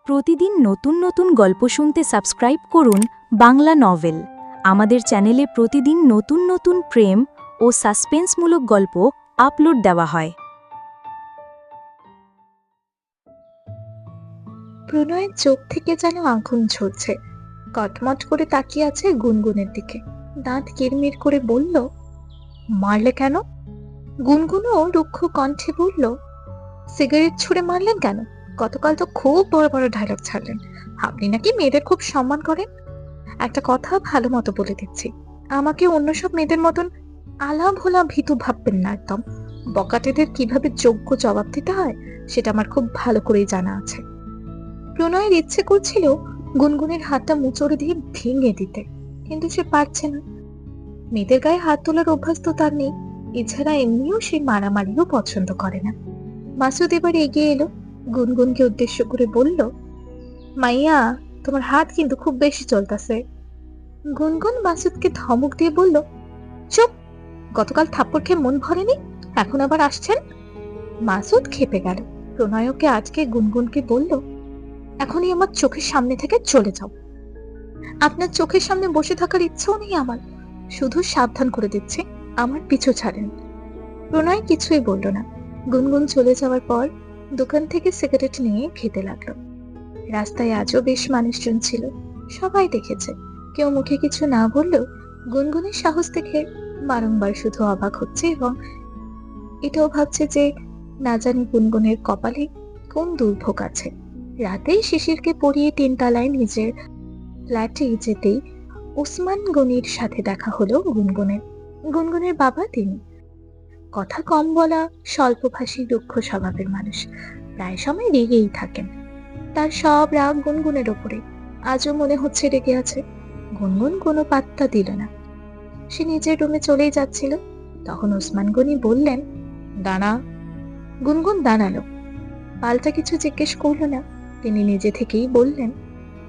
প্রতিদিন নতুন নতুন গল্প শুনতে সাবস্ক্রাইব করুন বাংলা নভেল। আমাদের চ্যানেলে প্রতিদিন নতুন নতুন প্রেম ও সাসপেন্সমূলক গল্প আপলোড দেওয়া হয়। প্রণয়ের চোখ থেকে যেন আগুন ঝরছে। কটমট করে তাকিয়ে আছে গুনগুনের দিকে, দাঁত কিরমির করে বলল, মারলে কেন? গুনগুনও রুক্ষ কণ্ঠে বলল, সিগারেট ছুঁড়ে মারলেন কেন? গতকাল তো খুব বড় বড় ডায়লগ ছাড়লেন, আপনি নাকি মেয়েদের খুব সম্মান করেন। একটা কথা ভালো মতো বলে দিচ্ছি, আমাকে অন্য সব মেয়েদের মতন আলা ভোলা ভীতু ভাববেন না। একদম বকাটেদের কিভাবে যোগ্য জবাব দিতে হয় সেটা আমার খুব ভালো করেই জানা আছে। প্রণয়ের ইচ্ছে করছিল গুনগুনের হাতটা মুচড়ে দিয়ে ভেঙে দিতে, কিন্তু সে পারছে না। মেয়েদের গায়ে হাত তোলার অভ্যাস তো তার নেই, এছাড়া এমনিও সে মারামারিও পছন্দ করে না। মাসুদ এবার এগিয়ে এলো, গুনগুনকে উদ্দেশ্য করে বলল, মাইয়া, তোমার হাত কিন্তু খুব বেশি চলতেছে। গুনগুন মাসুদকে ধমক দিয়ে বলল, চুপ, গতকাল থাপ্পড় খেয়ে মন ভরেনি, এখন আবার আসছেন। মাসুদ খেপে গেল। প্রণয়কে আজকে গুনগুনকে বলল, এখনই আমার চোখের সামনে থেকে চলে যাও। আপনার চোখের সামনে বসে থাকার ইচ্ছেও নেই আমার, শুধু সাবধান করে দিচ্ছে আমার পিছু ছাড়েন। প্রণয় কিছুই বলল না। গুনগুন চলে যাওয়ার পর দোকান থেকে সিগারেট নিয়ে খেতে লাগলো। রাস্তায় আজও বেশ মানুষজন ছিল, সবাই দেখেছে। কেউ মুখে কিছু না বললেও গুনগুনের সাহস দেখে বারংবার শুধু অবাক হচ্ছে এবং এটাও ভাবছে যে না জানি গুনগুনের কপালে কোন দুর্ভোগ আছে। রাতে শিশিরকে পরিয়ে 3 তলায় নিজের ফ্ল্যাটে যেতেই ওসমান গনির সাথে দেখা হলো গুনগুনের। গুনগুনের বাবা তিনি। কথা কম বলা, স্বল্পভাষী, রুক্ষ স্বভাবের মানুষ, প্রায় সময় রেগেই থাকেন। তার সব রাগ গুনগুনের ওপরে। আজও মনে হচ্ছে রেগে আছে। গুনগুন কোনো পাত্তা দিল না। সে নিজের রুমে চলেই যাচ্ছিল, তখন ওসমান গনি বললেন, দাঁড়া। গুনগুন দাঁড়ালো, পাল্টা কিছু জিজ্ঞেস করলো না। তিনি নিজে থেকেই বললেন,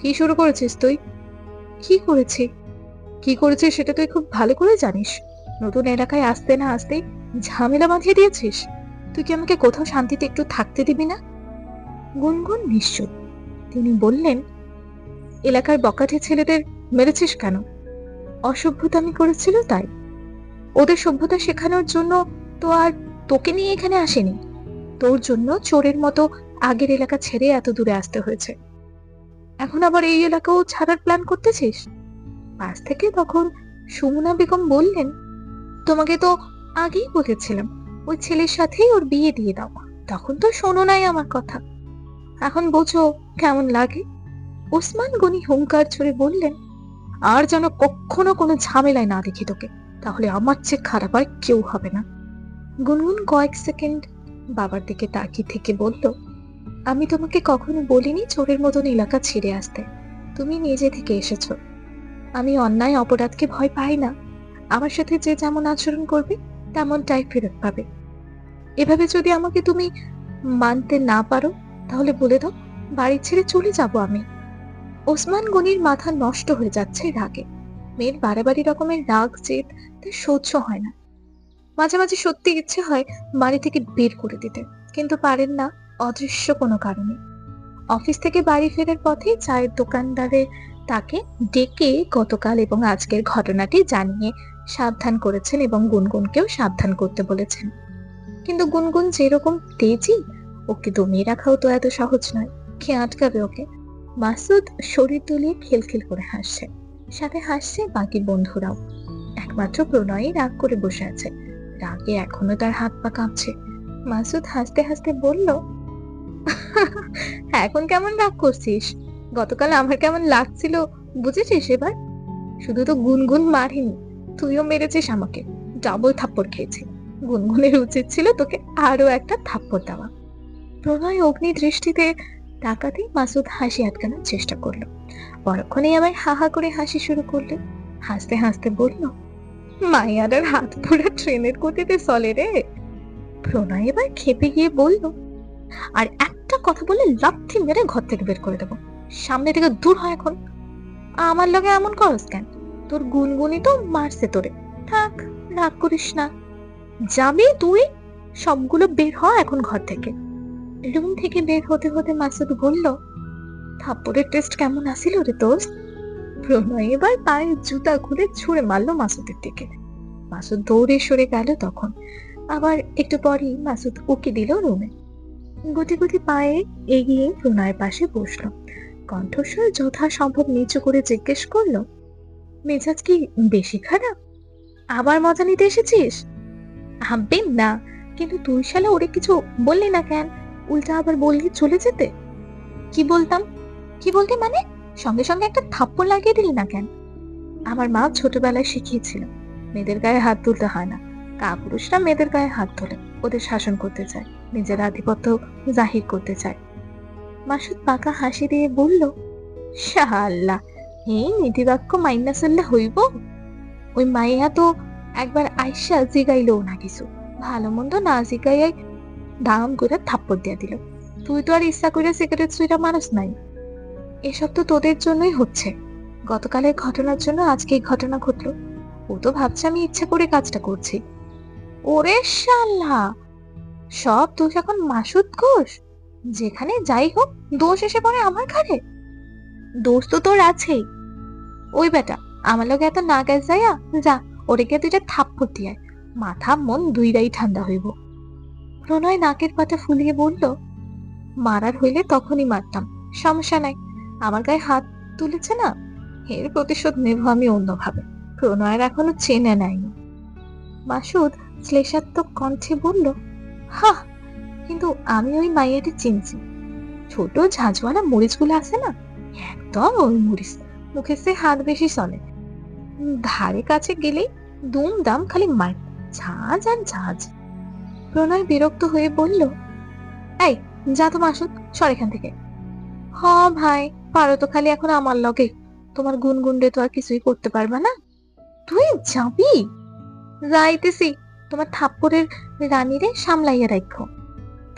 কি শুরু করেছিস তুই? কি করেছি? কি করেছিস সেটা তুই খুব ভালো করে জানিস। নতুন এলাকায় আসতে না আসতেই ঝামেলা বাঁধিয়ে দিয়েছিস। তুই কি আমাকে কোথাও শান্তিতে একটু থাকতে দিবি না? গুনগুন নিশ্চুপ। তিনি বললেন, এলাকার বকাটে ছেলেদের মেরেছিস কেন? অসভ্যতামি করেছিল তাই। ওদের সভ্যতা শেখানোর জন্য তো আর তোকে নিয়ে এখানে আসেনি। তোর জন্য চোরের মতো আগের এলাকা ছেড়ে এত দূরে আসতে হয়েছে। এখন আবার এই এলাকাও ছাড়ার প্ল্যান করতেছিস? পাশ থেকে তখন সুমনা বেগম বললেন, তোমাকে তো আগেই বলেছিলাম ওই ছেলের সাথেই ওর বিয়ে দিয়ে দাও, তখন তো শোনো নাই আমার কথা। এখন বোঝো কেমন লাগে। ওসমান গনি হুঙ্কার ছড়ে বললেন, আর যেন কখনো কোনো ঝামেলায় না দেখি তোকে, তাহলে আমার চেয়ে খারাপ আর কেউ হবে না। গুনগুন কয়েক সেকেন্ড বাবার দিকে তাকিয়ে থেকে বলল, আমি তোমাকে কখনো বলিনি চোরের মতন এলাকা ছেড়ে আসতে, তুমি নিজে থেকে এসেছো। আমি অন্যায় অপরাধকে ভয় পাই না। আমার সাথে যে যেমন আচরণ করবে তেমনটাই ফেরত পাবে। এভাবে যদি আমাকে তুমি মানতে না পারো তাহলে বলে দাও, বাড়ি ছেড়ে চলে যাব আমি। ওসমান গনির মাথা নষ্ট হয়ে যাচ্ছে রাগে। মেয়ের বাড়াবাড়ি রকমের রাগ জেদ তার সহ্য হয় না। মাঝে মাঝে সত্যি ইচ্ছে হয় বাড়ি থেকে বের করে দিতে, কিন্তু পারেন না অদৃশ্য কোনো কারণে। অফিস থেকে বাড়ি ফেরার পথে চায়ের দোকানদারে তাকে ডেকে গতকাল এবং আজকের ঘটনাটি জানিয়ে সাবধান করেছেন এবং গুনগুনকেও সাবধান করতে বলেছেন। কিন্তু গুনগুন যেরকম তেজি, ওকে দমিয়ে রাখাও তো এত সহজ নয়। কে আটকাবে ওকে? মাসুদ শরীর তুলিয়ে খিলখিল করে হাসছে, সাথে হাসছে বাকি বন্ধুরাও। একমাত্র প্রণয়ই রাগ করে বসে আছে, রাগে এখনো তার হাত পা কাঁপছে। মাসুদ হাসতে হাসতে বলল, এখন কেমন রাগ করছিস? গতকাল আমার কেমন লাগছিল বুঝেছিস এবার? শুধু তো গুনগুন মারিনি, তুইও মেরেছিস আমাকে, ডাবল থাপ্পড় খেয়েছি। গুনগুনের উচিত ছিল তোকে আরো একটা থাপ্পড় দেওয়া। প্রণয় অগ্নি দৃষ্টিতে তাকাতেই মাসুদ হাসি আটকানোর চেষ্টা করলো। পরক্ষণেই আবার হা হা করে হাসি শুরু করলো। হাসতে হাসতে বলল, মাইয়াটার হাত পুরো ট্রেনের গতিতে চলে রে। প্রণয় এবার খেপে গিয়ে বলল, আর একটা কথা বলে লাথি মেরে ঘর থেকে বের করে দেবো, সামনে থেকে দূর হয় এখন। আমার লগে এমন করস কেন? তোর গুনগুনি তো মারছে তোরে। থাক, রাগ করিস না। যাবি তুই? সবগুলো বের হ এখন ঘর থেকে। রুম থেকে বের হতে হতে মাসুদ বলল, থাপ্পড়ের টেস্ট কেমন আসিল রে দোস্ত? প্রণয় এবার পায়ে জুতা খুলে ছুঁড়ে মারলো মাসুদের দিকে। মাসুদ দৌড়ে সরে গেল তখন। আবার একটু পরেই মাসুদ উকি দিল রুমে। গুটি গুটি পায়ে এগিয়ে প্রণয়ের পাশে বসলো। কণ্ঠস্বর যথাসম্ভব নিচু করে জিজ্ঞেস করলো, মেজাজ কি বেশি খারাপ? আবার মজা নিতে এসেছিস? আব্বে না, কিন্তু তুই শালা ওরে কিছু বললি না কেন? উল্টা আবার বললি চলে যেতে। কি বলতাম? কি বলতে মানে? সঙ্গে সঙ্গে একটা থাপ্পড় লাগিয়ে দিলি না কেন? আমার মা ছোটবেলায় শিখিয়েছিল, মেয়েদের গায়ে হাত তুলতে হয় না। কাপুরুষরা মেয়েদের গায়ে হাত তোলে, ওদের শাসন করতে চায়, নিজের আধিপত্য জাহির করতে চায়। মাসুদ পাকা হাসি দিয়ে বলল, শাআল্লাহ, এই নীতিবাক্য মাইন্না চললে হইব? ওই মাইয়া তো একবার আইসা জিগাইলো না কিছু, ভালো মন্দ না জিগাইয়াই দাম করে থাপ্পড় দিয়া দিল। তুই তো আর ইচ্ছা করে সিগারেট সুইটা মানুষ নাই। এসব তো তোদের জন্যই হচ্ছে। গতকালের ঘটনার জন্য আজকে এই ঘটনা ঘটলো। ও তো ভাবছে আমি ইচ্ছা করে কাজটা করছি। ওরে শালা, সব দোষ এখন মাসুদ ঘোষ? যেখানে যাই হোক দোষ এসে পড়ে আমার ঘাড়ে। দোষ তো তোর আছেই। ওই বেটা, আমার লগে এত না গাছ যাইয়া যা, ওরে গিয়ে দুইটা থাপ্পড় দিয়ায়, মাথা মন দুইটাই ঠান্ডা হইব। প্রণয় নাকের পাতা ফুলিয়ে বলল, মারার হইলে তখনই মারতাম, সমস্যা নাই। আমার গায়ে হাত তুলেছে না, এর প্রতিশোধ নেব আমি অন্যভাবে। প্রণয়ের এখনো চেনে নাইনি। মাসুদ শ্লেষাত্মক কণ্ঠে বলল, হা, কিন্তু আমি ওই মাইয়াটি চিনছি। ছোট ঝাঁঝওয়ালা মরিচগুলো আছে না, একদম ওই মরিচ। মুখে সে হাত বেশি চলে, ধারে কাছে গেলেই দুম দাম খালি মার, ঝাঁঝ আর ঝাঁঝ। প্রণয় বিরক্ত হয়ে বলল, এই যা তো মাসুদ, সর এখান থেকে। হ ভাই, পারো তো খালি এখন আমার লগে। তোমার গুনগুনরে তো আর কিছুই করতে পারবা না। তুই যাবি? যাইতেছি, তোমার থাপ্পড়ের রানীরে সামলাইয়া রাখো।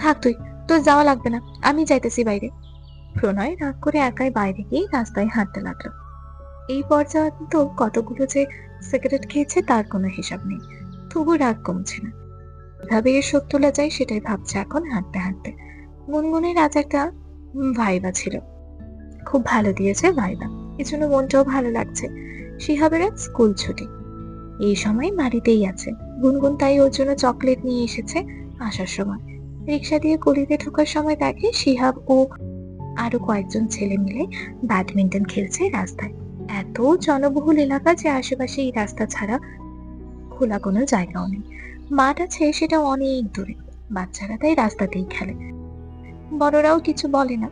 থাক তুই, তোর যাওয়া লাগবে না, আমি যাইতেছি বাইরে। প্রণয় রাগ করে একাই বাইরে গিয়ে রাস্তায় হাঁটতে লাগলো। এই পর্যন্ত কতগুলো যে সিগারেট খেয়েছে তার কোনো হিসাব নেই, তবু রাগ কমছে না। কিভাবে এর শোধ তোলা যায় সেটাই ভাবছে এখন হাঁটতে হাঁটতে। গুনগুনের আজ একটা ভাইবা ছিল, খুব ভালো দিয়েছে ভাইবা, এজন্য মনটাও ভালো লাগছে। শিহাবের আজ স্কুল ছুটি, এই সময় বাড়িতেই আছে। গুনগুন তাই ওর জন্য চকলেট নিয়ে এসেছে। আসার সময় রিক্সা দিয়ে গলিতে ঢোকার সময় দেখে শিহাব ও আরো কয়েকজন ছেলে মিলে ব্যাডমিন্টন খেলছে রাস্তায়। এত জনবহুল এলাকা যে আশেপাশে এই রাস্তা ছাড়া খোলা কোনো জায়গাও নেই। মাঠ আছে সেটা অনেক দূরে, বাচ্চারা তাই রাস্তাতেই খেলে, বড়রাও কিছু বলে না।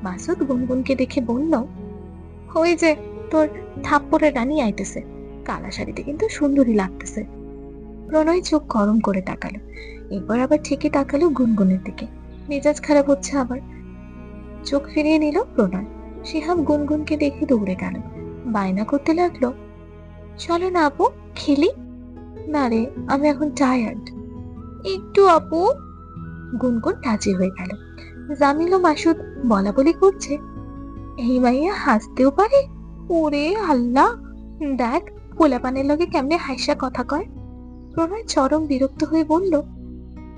মাসুদ গুনগুনকে দেখে বলল, ওই যে তোর থাপ্পড়ের রানী আইতেছে, কালা শাড়িতে কিন্তু সুন্দরী লাগতেছে। প্রণয় চোখ গরম করে তাকালো, এরপর আবার ঠিকই তাকালো গুনগুনের দিকে। মেজাজ খারাপ হচ্ছে আবার। চোখ ফিরিয়ে নিল প্রণয়। শিহাব গুনগুনকে দেখে দৌড়ে গেল, বায়না করতে লাগলো, চলো না আপু, খেলি। না রে, আমি এখন টায়ার্ড। একটু আপু। গুনগুন রাজি হয়ে গেল। জামিল ও মাসুদ বলা বলি করছে, এই মাইয়া হাসতেও পারে, ওরে আল্লাহ, দেখ পোলাপানের লগে কেমনে হাইসা কথা কয়। প্রণয় চরম বিরক্ত হয়ে বলল,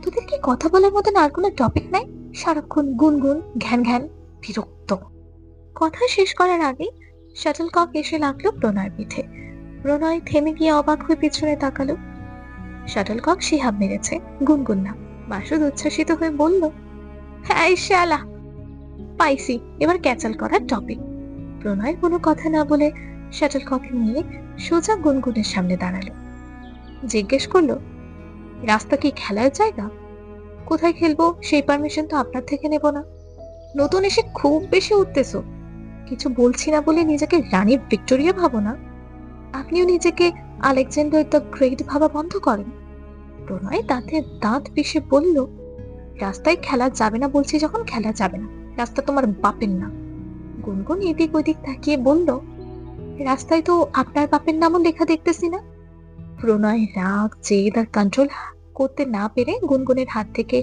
তোদের কি কথা বলার মতন আর কোনো টপিক নাই? সারাক্ষণ গুনগুন ঘ্যান ঘ্যান, বিরক্ত। কথা শেষ করার আগে শাটল কক এসে লাগলো প্রণয়ের পিঠে। প্রণয় থেমে গিয়ে অবাক হয়ে পিছনে তাকালো। শাটল কক শিহাব মেরেছে, গুনগুন না। মাসুদ উচ্ছ্বাসিত হয়ে বলল, হ্যাঁ শালা, পাইছি এবার ক্যাচাল করার টপিক। প্রণয় কোনো কথা না বলে শাটল কক নিয়ে সোজা গুনগুনের সামনে দাঁড়ালো। জিজ্ঞেস করলো, রাস্তা কি খেলার জায়গা? কোথায় খেলবো সেই পারমিশন তো আপনার থেকে নেব না। নতুন এসে খুব বেশি উঠতেছো। কিছু বলছি না বলে নিজেকে রানী ভিক্টোরিয়া ভাবো না। আপনিও নিজেকে আলেকজান্ডার দ্য গ্রেট ভাবা বন্ধ করেন। প্রণয় দাঁতে দাঁত পিষে বলল, রাস্তায় খেলা যাবে না বলছি যখন খেলা যাবে না, রাস্তা তোমার বাপের না। গুনগুন এদিক ওদিক তাকিয়ে বলল, রাস্তায় তো আপনার বাপের নামও লেখা দেখতেছি না। প্রণয় রাগ জেদ আর কন্ট্রোল করতে না পেরে গুনগুনের হাত থেকে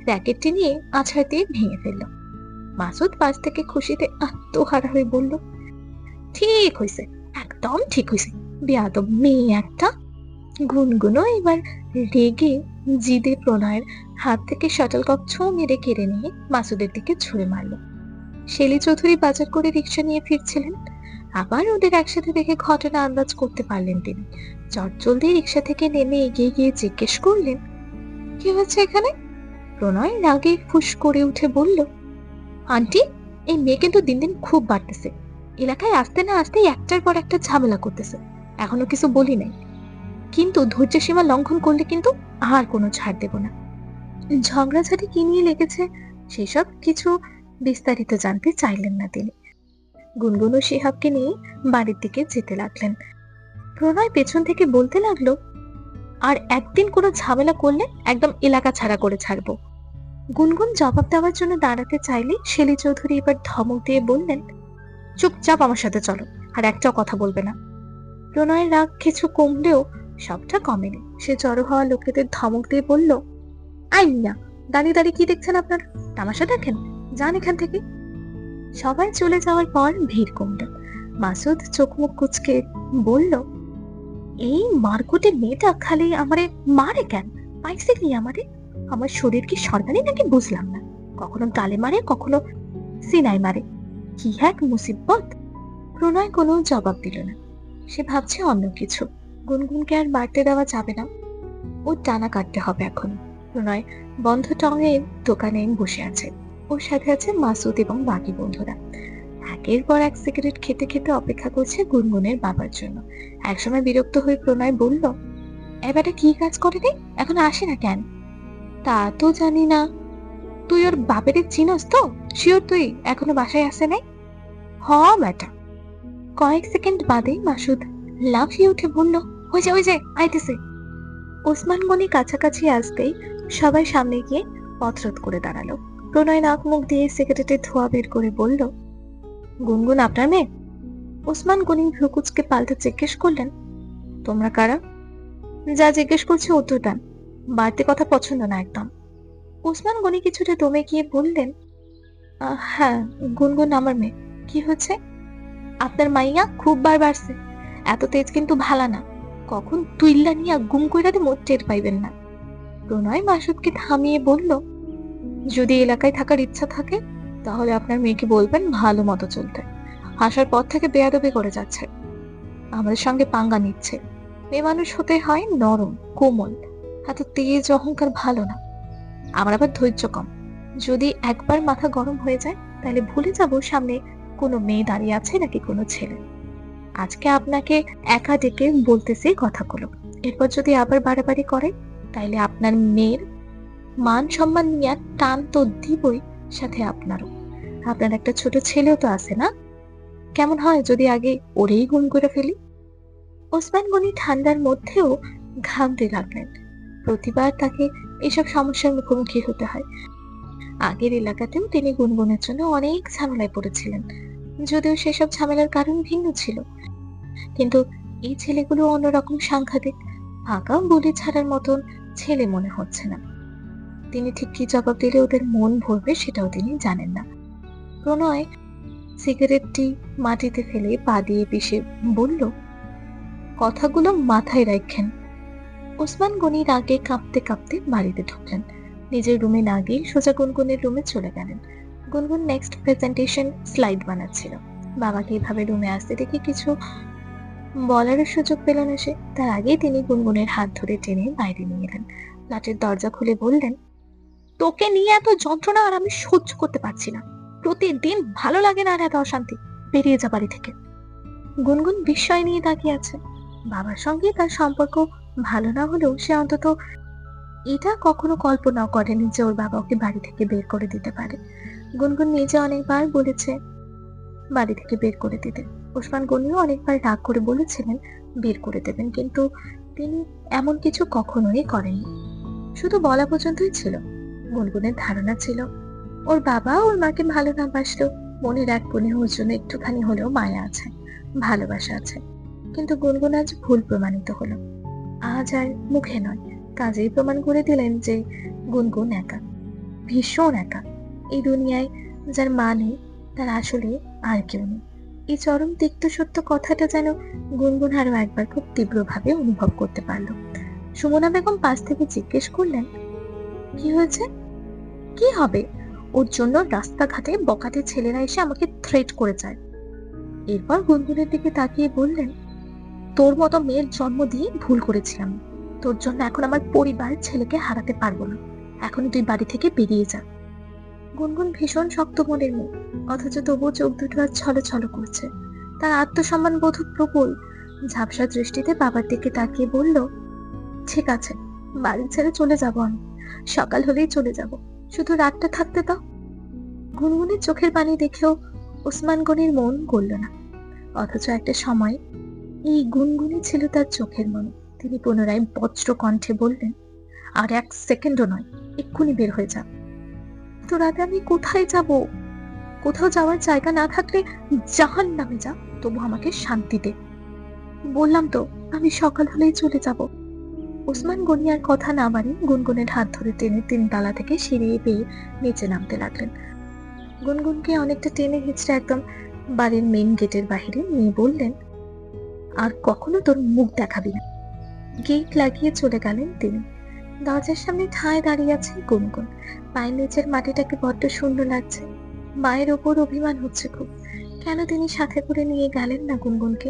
র্যাকেটটি নিয়ে আছাড় দিয়ে ভেঙে ফেলল। মাসুদ পাশ থেকে খুশিতে আত্মহারা হয়ে বলল, ঠিক হয়েছে, একদম ঠিক হয়েছে, বেয়াদব মেয়ে একটা। গুনগুনও এবার রেগে জিদে প্রণয়ের হাত থেকে শাটল কক ছোঁ মেরে কেড়ে নিয়ে মাসুদের দিকে ছুঁড়ে মারল। শেলী চৌধুরী বাজার করে রিক্সা নিয়ে ফিরছিলেন। আবার ওদের একসাথে দেখে ঘটনা আন্দাজ করতে পারলেন তিনি। চটজলদি রিক্সা থেকে নেমে এগিয়ে গিয়ে জিজ্ঞেস করলেন, কি হচ্ছে এখানে? প্রণয় রাগে ফুস করে উঠে বলল, আন্টি, এই মেয়ে কিন্তু দিন দিন খুব বাড়তেছে। এলাকায় আসতে না আসতেই একটার পর একটা ঝামেলা করতেছে। এখনো কিছু বলি নাই, কিন্তু ধৈর্য সীমা লঙ্ঘন করলে কিন্তু আর কোনো ছাড় দেব না। ঝগড়াঝাটি কি নিয়ে লেগেছে সেসব কিছু বিস্তারিত জানতে চাইলেন না তিনি। গুনগুন ও শিহাবকে নিয়ে বাড়ির দিকে যেতে লাগলেন। প্রণয় পেছন থেকে বলতে লাগলো, আর একদিন কোনো ঝামেলা করলে একদম এলাকা ছাড়া করে ছাড়বো। গুনগুন জবাব দেওয়ার জন্য দাঁড়াতে চাইলে শেলী চৌধুরী এবার ধমক দিয়ে বললেন, চুপচাপ আমার সাথে চলো, আর একটাও কথা বলবে না। প্রণয়ের রাগ কিছু কমলেও সবটা কমেনি। সে জড়ো হওয়া লোকেদের ধমক দিয়ে বলল, আই মিয়া, দাঁড়িয়ে দাঁড়িয়ে কি দেখছেন আপনারা? তামাশা দেখেন, যান এখান থেকে। সবাই চলে যাওয়ার পর ভিড় কমল। মাসুদ চোখ মুখ কুচকে বলল, এই মারকুটে মেয়েটা খালি আমারে মারে কেন? পাইছে কি আমারে? আমার শরীর কি সরকারি নাকি বুঝলাম না। কখনো গালে মারে, কখনো সিনায় মারে। কি এক মুসিবত। প্রণয় কোনো জবাব দিল না। সে ভাবছে অন্য কিছু। গুনগুনকে আর বাড়তে দেওয়া যাবে না, ওর টানা কাটতে হবে এখন। প্রণয় বন্ধ টঙের দোকানে বসে আছে। ওর সাথে আছে মাসুদ এবং বাকি বন্ধুরা। একের পর এক সিগারেট খেতে খেতে অপেক্ষা করছে গুনগুনের বাবার জন্য। একসময় বিরক্ত হয়ে প্রণয় বলল, এবারে কি কাজ করে রে, এখন আসে না কেন? তা তো জানি না। তুই ওর বাপের চিনস তো? শিওর তুই এখনো বাসায় আসে নাই? হ বেটা। কয়েক সেকেন্ড বাদেই মাসুদ লাফিয়ে উঠে বলল, ওই যে আইতেছে। ওসমান গনি কাছাকাছি আসতেই সবাই সামনে গিয়ে পথরোধ করে দাঁড়ালো। প্রণয় নাক মুখ দিয়ে সিগারেটের ধোঁয়া বের করে বলল, গুনগুন আপনার মেয়ে? ওসমান গনি ভ্রুকুচকে পাল্টে জিজ্ঞেস করলেন, তোমরা কারা? যা জিজ্ঞেস করছে উত্তর দেন, বাড়তি কথা পছন্দ না একদম। ওসমান গনি কিছুটা দমে গিয়ে বললেন, হ্যাঁ, গুনগুন আমার মেয়ে। কি হচ্ছে? আপনার মাইয়া খুব বার বাড়ছে। এত তেজ কিন্তু ভালা না। কখন তুইল্লা নিয়ে গুম কইরা দিয়ে টের পাইবেন না। প্রণয় মাসুদকে থামিয়ে বলল, যদি এলাকায় থাকার ইচ্ছা থাকে তাহলে আপনার মেয়েকে বলবেন ভালো মতো চলতে। আসার পর থেকে বেয়াদবি করে যাচ্ছে, আমাদের সঙ্গে পাঙ্গা নিচ্ছে। মেয়ে মানুষ হতে হয় নরম কোমল, এত তেজ অহংকার ভালো না। আমার আবার ধৈর্য কম। যদি একবার মাথা গরম হয়ে যায় তাহলে ভুলে যাব সামনে কোনো মেয়ে দাঁড়িয়ে আছে নাকি কোনো ছেলে। আজকে আপনাকে একা ডেকে বলতেছি কথাগুলো। এরপর যদি আবার বাড়াবাড়ি করে তাইলে আপনার মেয়ের মান সম্মান নিয়ে টান তো দিবই, সাথে আপনারও। আপনার একটা ছোট ছেলেও তো আছে না? কেমন হয় যদি আগে ওরেই গুম করে ফেলি? ওসমান গনি ঠান্ডার মধ্যেও ঘামতে লাগলেন। প্রতিবার তাকে এসব সমস্যার মুখোমুখি হতে হয়। আগের এলাকাতেও তিনি গুনগুনের জন্য অনেক ঝামেলায় পড়েছিলেন, যদিও সেসব ঝামেলার কারণ ভিন্ন ছিল। কিন্তু এই ছেলেগুলো অন্যরকম সাংঘাতিক। ফাঁকা বুলি ছাড়ার মতন ছেলে মনে হচ্ছে না। তিনি ঠিক কি জবাব দিলে ওদের মন ভরবে সেটাও তিনি জানেন না। প্রণয় সিগারেটটি মাটিতে ফেলে পা দিয়ে পিষে বলল, কথাগুলো মাথায় রাখেন। ওসমান গনি রাগে কাঁপতে কাঁপতে বাড়িতে ঢুকলেন। নিজের রুমে না গিয়ে সোজা গুনগুনের রুমে চলে গেলেন। গুনগুন নেক্সট প্রেজেন্টেশন স্লাইড বানাচ্ছিল। বাবাকে এভাবে রুমে আসতে দেখে কিছু বলারও সুযোগ পেল না সে। তার আগেই তিনি গুনগুনের হাত ধরে টেনে বাইরে নিয়ে এলেন। ফ্ল্যাটের দরজা খুলে বললেন, তোকে নিয়ে এত যন্ত্রণা আর আমি সহ্য করতে পারছি না। প্রতিদিন ভালো লাগে না আর এত অশান্তি। বেরিয়ে যা বাড়ি থেকে। গুনগুন বিস্ময় নিয়ে তাকিয়ে আছে। বাবার সঙ্গে তার সম্পর্ক ভালো না হলেও সে অন্তত এটা কখনো কল্পনাও করেনি যে ওর বাবা ওকে বাড়ি থেকে বের করে দিতে পারে। গুনগুন নিজে অনেকবার বলেছে বাড়ি থেকে বের করে দিতে। ওসমান গনিও অনেকবার রাগ করে বলেছিলেন বের করে দেবেন, কিন্তু তিনি এমন কিছু কখনোই করেননি। শুধু বলা পর্যন্তই ছিল। গুনগুনের ধারণা ছিল ওর বাবা ওর মাকে ভালো না বাসলেও মনের এক কোণে ওর জন্য একটুখানি হলেও মায়া আছে, ভালোবাসা আছে। কিন্তু গুনগুন আজ ভুল প্রমাণিত হলো। আজ আর মুখে নয়, কাজেই প্রমাণ করে দিলেন যে গুনগুন একা, ভীষণ একা। এই দুনিয়ায় যার মা নেই তার আসলে আর কেউ নেই। এই চরম তিক্ত সত্য কথাটা যেন গুনগুন আরো একবার খুব তীব্রভাবে অনুভব করতে পারলো। সুমনা বেগম পাশ থেকে জিজ্ঞেস করলেন, কি হয়েছে? কি হবে? ওর জন্য রাস্তাঘাটে বখাটে ছেলেরা এসে আমাকে থ্রেট করে যায়। এরপর গুনগুনের দিকে তাকিয়ে বললেন, তোর মতো মেয়ের জন্ম দিয়ে ভুল করেছিলাম। তোর জন্য এখন আমার পরিবার ছেলেকে হারাতে পারবো না। এখনই তুই বাড়ি থেকে বেরিয়ে যা। গুনগুন ভীষণ শক্ত মনের মেয়ে, অথচ তবুও চোখ দুটো আর ছলছল করছে। তার আত্মসম্মান বোধ প্রবল। ঝাপসা দৃষ্টিতে বাবার দিকে তাকিয়ে বলল, ঠিক আছে, বাড়ি ছেড়ে চলে যাব আমি। সকাল হলেই চলে যাব, শুধু রাতটা থাকতে দাও। গুনগুনের চোখের পানি দেখেও ওসমান গনির মন গলল না। অথচ একটা সময় এই গুনগুনি ছিল তার চোখের মনে। তিনি পুনরায় বজ্র কণ্ঠে বললেন, আর এক সেকেন্ডও নয়, এক্ষুনি বের হয়ে যা। তো রাতে আমি কোথায় যাব? কোথাও যাওয়ার জায়গা না থাকলে জাহান্নামে যা, তবু আমাকে শান্তি দে। বললাম তো, আমি সকাল হলেই চলে যাব। ওসমান গনি আর কথা না বাড়িয়ে গুনগুনের হাত ধরে টেনে 3 তালা থেকে সিঁড়ি বেয়ে নিচে নামতে লাগলেন। গুনগুনকে অনেকটা টেনে হিঁচড়ে একদম বাড়ির মেইন গেটের বাইরে নিয়ে বললেন, আর কখনো তোর মুখ দেখাবি না। গেট লাগিয়ে চলে গেলেন তিনি। দরজার সামনে ঠায় দাঁড়িয়ে আছে গুনগুন। পায়ের নিচের মাটিটাকে বড্ড শূন্য লাগছে। মায়ের ওপর অভিমান হচ্ছে খুব। কেন তিনি সাথে করে নিয়ে গেলেন না গুনগুনকে?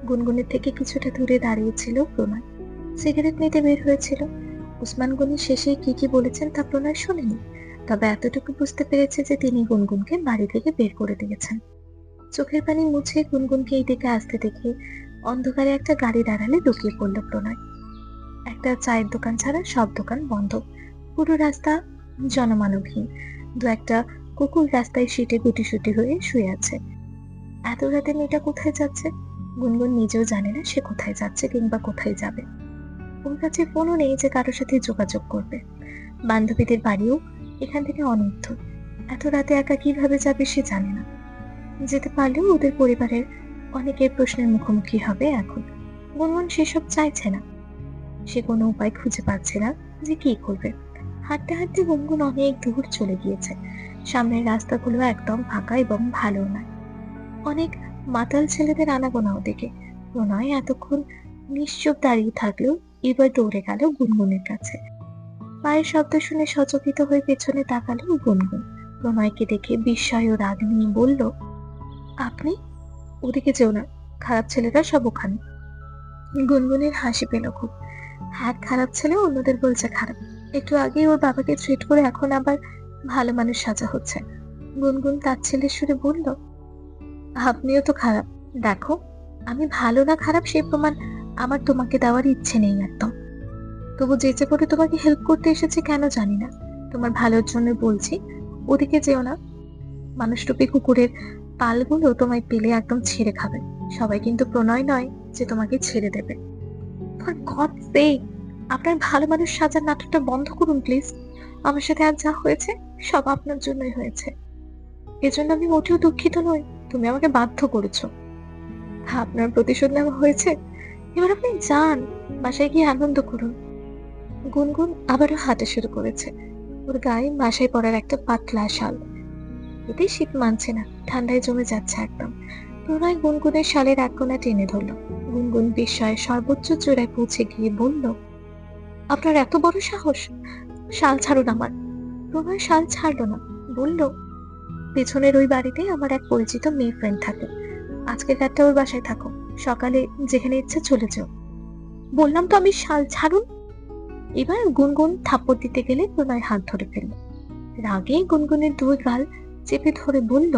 গুনগুনের থেকে কিছুটা দূরে দাঁড়িয়েছিল প্রণয়। সিগারেট নিতে বের হয়েছিল। ওসমান গনি শেষে কি কি বলেছেন তা প্রণয় শোনেনি, তবে এতটুকু বুঝতে পেরেছে যে তিনি গুনগুনকে বাড়ি থেকে বের করে দিয়েছেন। চোখের পানি মুছে গুনগুনকে এই দিকে আসতে দেখে অন্ধকারে একটা গাড়ি দাঁড়ালে লুকিয়ে পড়ল প্রণয়। একটা চায়ের দোকান ছাড়া সব দোকান বন্ধ। পুরো রাস্তা জনমানবহীন। দু একটা কুকুর রাস্তায় সিটে গুটিসুটি হয়ে শুয়ে আছে। এত রাতে মেয়েটা কোথায় যাচ্ছে? গুনগুন নিজেও জানে না সে কোথায় যাচ্ছে কিংবা কোথায় যাবে। ওর কাছে ফোনও নেই যে কারোর সাথে যোগাযোগ করবে। বান্ধবীদের বাড়িও এখান থেকে অনেক দূর। এত রাতে একা কিভাবে যাবে সে জানে না। যেতে পারলেও ওদের পরিবারের অনেকের প্রশ্নের মুখোমুখি হবে এখন। গুনগুন সেসব চাইছে না। সে কোনো উপায় খুঁজে পাচ্ছে না যে কি করবে। হাঁটতে হাঁটতে গুনগুন অনেক দূর চলে গিয়েছে। সামনের রাস্তাগুলো একদম ফাঁকা এবং ভালো নয়। অনেক মাতাল ছেলেদের আনাগোনাও দেখে প্রণয় এতক্ষণ নিশ্চুপ দাঁড়িয়ে থাকলেও এবার দৌড়ে গেল গুনগুনের কাছে। পায়ের শব্দ শুনে সচকিত হয়ে পেছনে তাকালো গুনগুন। প্রণয়কে দেখে বিস্ময় ও রাগ নিয়ে বলল, আপনি? ওদিকে যেও না, খারাপ ছেলেরা সব ওখানে। গুনগুনের হাসি পেল খুব। হ্যাঁ, খারাপ ছেলে অন্যদের বলছে খারাপ। একটু আগে ওর বাবাকে থ্রেট করে এখন আবার ভালো মানুষ সাজা হচ্ছে। গুনগুন তার ছেলের সুরে বলল, আপনিও তো খারাপ। দেখো, আমি ভালো না খারাপ সেই প্রমাণ আমার তোমাকে দেওয়ার ইচ্ছে নেই একদম। তবু যেচে পড়ে তোমাকে হেল্প করতে এসেছি কেন জানি না। তোমার ভালোর জন্য বলছি, ওদিকে যেও না। মানুষরূপী কুকুরের পালগুলো তোমায় পেলে একদম ছেড়ে খাবে। সবাই কিন্তু প্রণয় নয় যে তোমাকে ছেড়ে দেবে। ফর গড সেক, আপনার ভালো মানুষ সাজার নাটকটা বন্ধ করুন প্লিজ। আমার সাথে আজ যা হয়েছে সব আপনার জন্যই হয়েছে। এজন্য আমি মোটেও দুঃখিত নই। তুমি আমাকে বাধ্য করেছো। আপনার প্রতিশোধ নেওয়া হয়েছে। এবার আপনি যান, বাসায় গিয়ে আনন্দ করুন। গুনগুন আবারও হাঁটা শুরু করেছে। ওর গায়ে বাসায় পড়ার একটা পাতলা শাল। এতে শীত মানছে না, ঠান্ডায় জমে যাচ্ছে একদম। প্রণয় গুনগুনের শালের এক কোণা টেনে ধরল। গুনগুন বিস্ময়ে সর্বোচ্চ চূড়ায় পৌঁছে গিয়ে বলল, আপনার এত বড় সাহস! শাল ছাড়ুন আমার। প্রণয় শাল ছাড়লো না, বলল, পেছনের ওই বাড়িতে আমার এক পরিচিত মেয়ে ফ্রেন্ড থাকে। আজকের রাতটা ওর বাসায় থাকো, সকালে যেখানে ইচ্ছে চলে যাও। বললাম তো আমি শাল ছাড়ুন। এবার গুনগুন থাপ্পড় দিতে গেলে প্রণয় হাত ধরে ফেলল। রাগে গুনগুনের 2 গাল চেপে ধরে বলল,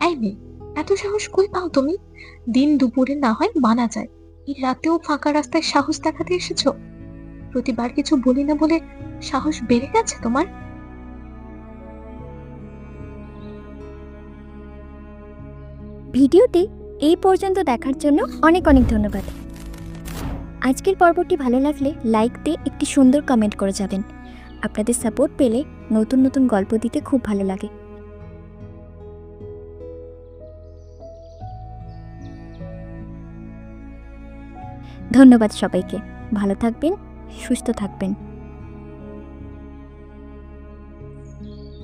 এই মেয়ে, এত সাহস কই পাও তুমি? দিন দুপুরে না হয় মানা যায়, এই রাতেও ফাঁকা রাস্তায় সাহস দেখাতে এসেছো? প্রতিবার কিছু বলি না বলে সাহস বেড়ে গেছে তোমার? ভিডিওটি এই পর্যন্ত দেখার জন্য অনেক অনেক ধন্যবাদ। আজকের পর্বটি ভালো লাগলে লাইক দিয়ে একটি সুন্দর কমেন্ট করে যাবেন। আপনাদের সাপোর্ট পেলে নতুন নতুন গল্প দিতে খুব ভালো লাগে। ধন্যবাদ সবাইকে। ভালো থাকবেন, সুস্থ থাকবেন।